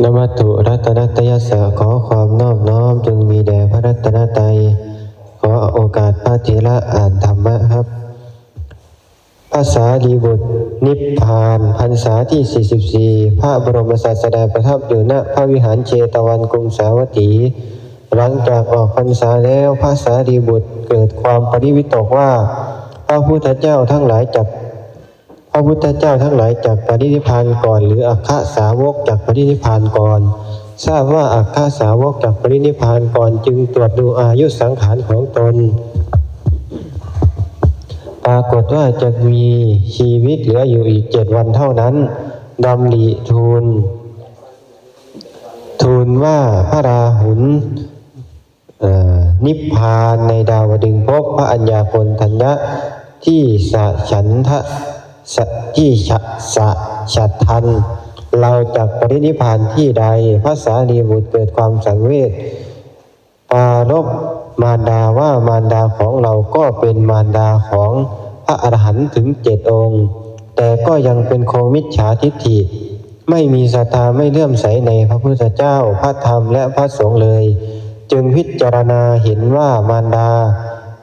นมัตถุรัตนตยัสสะขอความนอบน้อมจงมีแด่พระรัตนตรัยขอโอกาสพระเถระอ่านธรรมะครับพระสารีบุตรนิพพานพรรษาที่ 44พระบรมศาสดาประทับอยู่ณพระวิหารเชตวันกรุงสาวัตถีหลังจากออกพรรษาแล้วพระสารีบุตรเกิดความปริวิตกว่าพระพุทธเจ้าทั้งหลายจักปรินิพพานก่อนหรืออัคคสาวกจักปรินิพพานก่อนทราบว่าอัคคสาวกจักปรินิพพานก่อนจึงตรวจดูอายุสังขารของตนปรากฏว่าจะมีชีวิตเหลืออยู่อีก7 วันเท่านั้นดำริทูลว่าพระราหุลนิพพานในดาวดึงส์ภพพระอัญญาโกณฑัญญะที่ฉัตทันเราจักปรินิพพานที่ใดพระสารีบุตรเกิดความสังเวชปรารภมารดาว่ามารดาของเราก็เป็นมารดาของพระอรหันต์ถึง7 องค์แต่ก็ยังเป็นโคมิจฉาทิฏฐิไม่มีศรัทธาไม่เลื่อมใสในพระพุทธเจ้าพระธรรมและพระสงฆ์เลยจึงพิจารณาเห็นว่ามารดา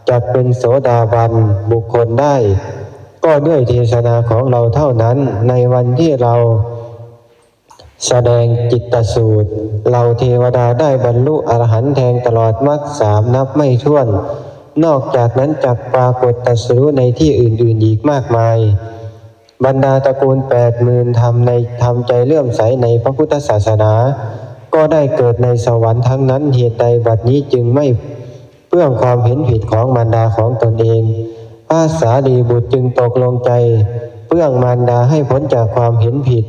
จะเป็นโสดาบันบุคคลได้ก็ด้วยเทศนาของเราเท่านั้นในวันที่เราแสดงจิตตสูตรเราเทวดาได้บรรลุอรหันต์แทงตลอดมรรค3นับไม่ถ้วนนอกจากนั้นจักปรากฏตรัสรู้ในที่อื่นๆอีกมากมายบรรดาตระกูล80,000ทำใจเลื่อมใสในพระพุทธศาสนาก็ได้เกิดในสวรรค์ทั้งนั้นเหตุใดบัดนี้จึงไม่เปื้องความเห็นผิดของมารดาของตนเองพระสารีบุตรจึงตกลงใจเปื้องมารดาให้พ้นจากความเห็นผิด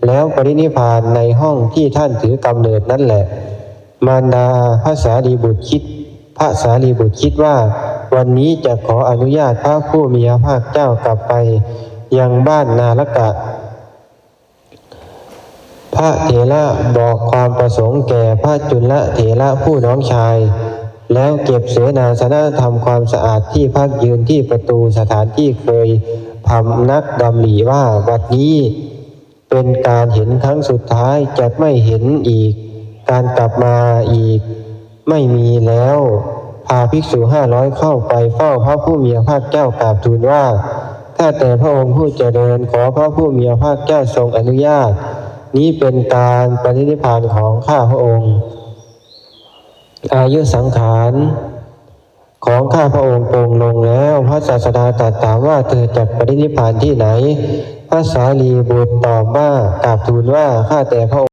แล้วปรินิพพานในห้องที่ท่านถือกำเนิดนั่นแหละมารดาพระสารีบุตรคิดว่าวันนี้จะขออนุญาตพระผู้มีพระภาคเจ้ากลับไปยังบ้านนาลกะพระเถระบอกความประสงค์แก่พระจุลเถระผู้น้องชายแล้วเก็บเสนาสนะทำความสะอาดที่พักยืนที่ประตูสถานที่เคยพำนักดำริว่าบัดนี้เป็นการเห็นครั้งสุดท้ายจะไม่เห็นอีกการกลับมาอีกไม่มีแล้วพาภิกษุ500เข้าไปเฝ้าพระผู้มีพระภาคเจ้ากราบทูลว่าข้าแต่พระองค์ผู้เจริญขอพระผู้มีพระภาคเจ้าทรงอนุญาตนี้เป็นการปรินิพพานของข้าพระองค์อายุสังขารของข้าพระองค์ปรงลงแล้วพระศาสดาตรัสถามว่าเธอจักปรินิพพานที่ไหนพระสารีบุตรตอบว่ากราบทูลว่าข้าแต่พระองค์